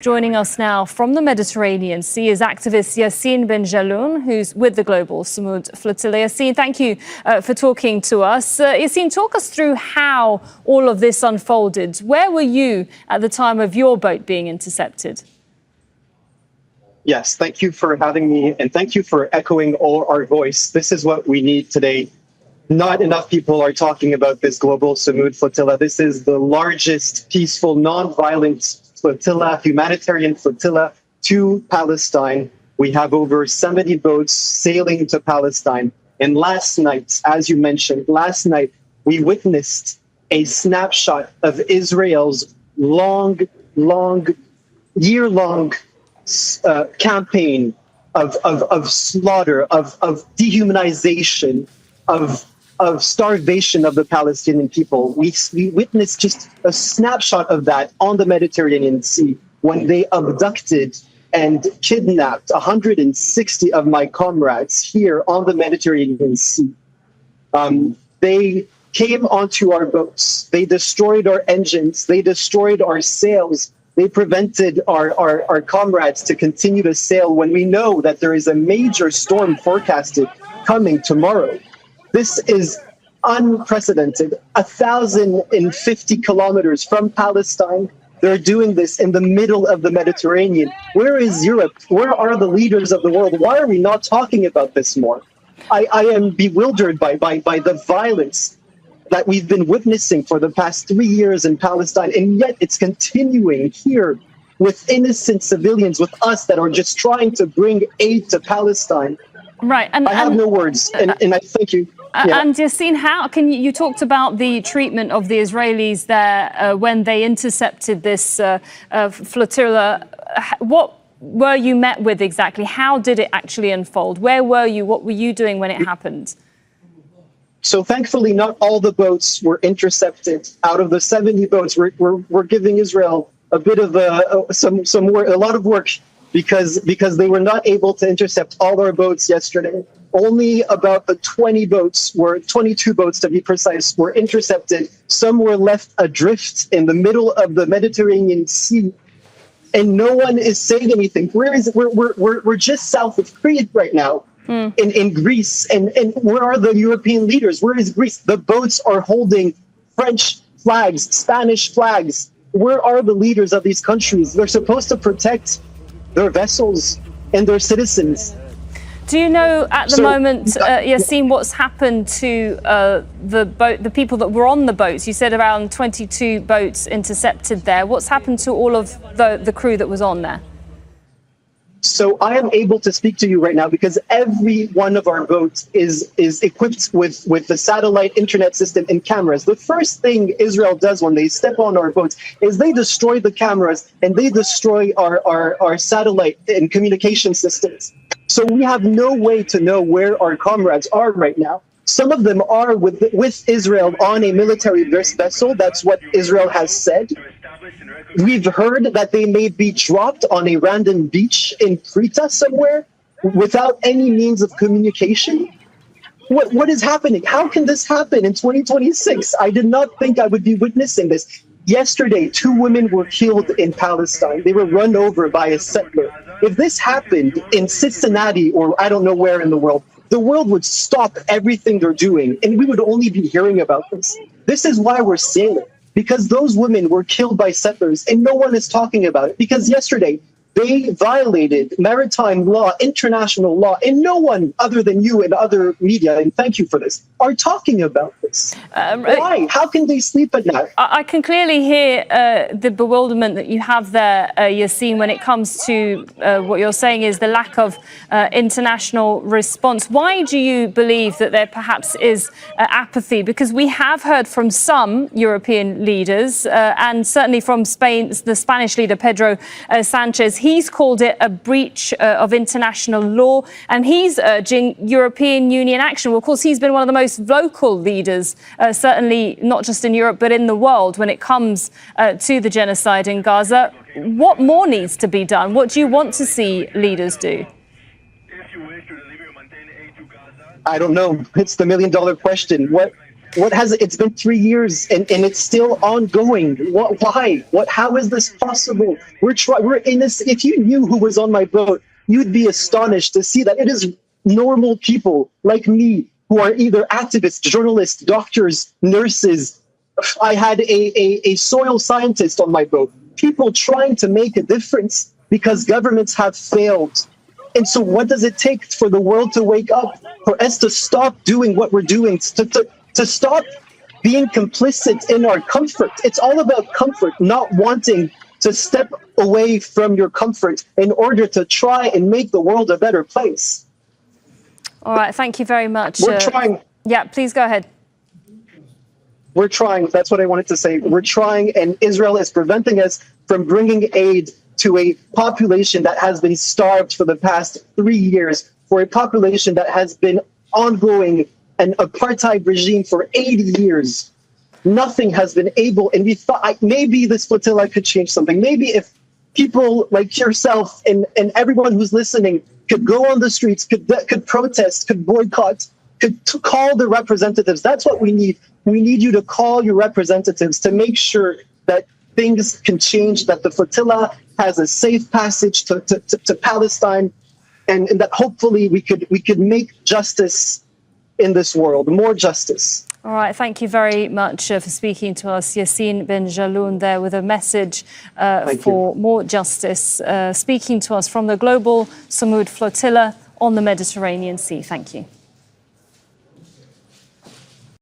Joining us now from the Mediterranean Sea is activist Yaseen Beinjelloun, who's with the global Flotilla. Yaseen, thank you for talking to us. Yaseen, talk us through how all of this unfolded. Where were you at the time of your boat being intercepted? Yes, thank you for having me, and thank you for echoing all our voice. This is what we need today. Not enough people are talking about this global Flotilla. This is the largest peaceful, non-violent flotilla, humanitarian flotilla to Palestine. We have over 70 boats sailing to Palestine. And last night, as you mentioned, we witnessed a snapshot of Israel's year-long campaign of slaughter, of dehumanization, of starvation of the Palestinian people. We witnessed just a snapshot of that on the Mediterranean Sea when they abducted and kidnapped 160 of my comrades here on the Mediterranean Sea. They came onto our boats. They destroyed our engines. They destroyed our sails. They prevented our comrades to continue to sail when we know that there is a major storm forecasted coming tomorrow. This is unprecedented. 1,050 kilometers from Palestine. They're doing this in the middle of the Mediterranean. Where is Europe? Where are the leaders of the world? Why are we not talking about this more? I am bewildered by the violence that we've been witnessing for the past 3 years in Palestine, and yet it's continuing here with innocent civilians, with us that are just trying to bring aid to Palestine. Right, I have no words, and I thank you. Yeah. And Yaseen, how can you talked about the treatment of the Israelis there when they intercepted this flotilla. What were you met with exactly? How did it actually unfold? Where were you? What were you doing when it happened? So thankfully, not all the boats were intercepted. Out of the 70 boats, we're giving Israel a bit of a lot of work because they were not able to intercept all our boats yesterday. Only about 22 boats to be precise, were intercepted. Some were left adrift in the middle of the Mediterranean Sea, and no one is saying anything. We're just south of Crete right now, in Greece, and where are the European leaders? Where is Greece? The boats are holding French flags, Spanish flags. Where are the leaders of these countries? They're supposed to protect their vessels and their citizens. Do you know at the moment, Yaseen, what's happened to the people that were on the boats? You said around 22 boats intercepted there. What's happened to all of the crew that was on there? So I am able to speak to you right now because every one of our boats is equipped with the satellite internet system and cameras. The first thing Israel does when they step on our boats is they destroy the cameras and they destroy our satellite and communication systems. So we have no way to know where our comrades are right now. Some of them are with Israel on a military vessel. That's what Israel has said. We've heard that they may be dropped on a random beach in Crete somewhere without any means of communication. What is happening? How can this happen in 2026? I did not think I would be witnessing this. Yesterday, 2 women were killed in Palestine. They were run over by a settler. If this happened in Cincinnati or I don't know where in the world would stop everything they're doing, and we would only be hearing about this. This is why we're sailing, because those women were killed by settlers, and no one is talking about it, because yesterday they violated maritime law, international law, and no one other than you and other media, and thank you for this, are talking about this. Why? How can they sleep at night? I can clearly hear the bewilderment that you have there, Yaseen, when it comes to what you're saying is the lack of international response. Why do you believe that there perhaps is apathy? Because we have heard from some European leaders, and certainly from Spain, the Spanish leader, Pedro Sanchez. He's called it a breach of international law, and he's urging European Union action. Well, of course, he's been one of the most vocal leaders, certainly not just in Europe, but in the world when it comes to the genocide in Gaza. What more needs to be done? What do you want to see leaders do? I don't know. It's the $1 million question. It's been 3 years and it's still ongoing. Why? How is this possible? We're in this. If you knew who was on my boat, you'd be astonished to see that it is normal people like me who are either activists, journalists, doctors, nurses. I had a soil scientist on my boat. People trying to make a difference because governments have failed. And so what does it take for the world to wake up, for us to stop doing what we're doing, to stop being complicit in our comfort? It's all about comfort, not wanting to step away from your comfort in order to try and make the world a better place. All right, thank you very much. We're trying. Yeah, please go ahead. We're trying. That's what I wanted to say. We're trying, and Israel is preventing us from bringing aid to a population that has been starved for the past 3 years, for a population that has been ongoing an apartheid regime for 80 years. Nothing has been able, and we thought maybe this flotilla could change something. Maybe if people like yourself and everyone who's listening could go on the streets, could protest, could boycott, could call the representatives. That's what we need. We need you to call your representatives to make sure that things can change, that the flotilla has a safe passage to Palestine, and that hopefully we could make justice in this world, more justice. All right, thank you very much for speaking to us. Yassin Bendjelloun there with a message for more justice, speaking to us from the global Samud flotilla on the Mediterranean Sea. Thank you.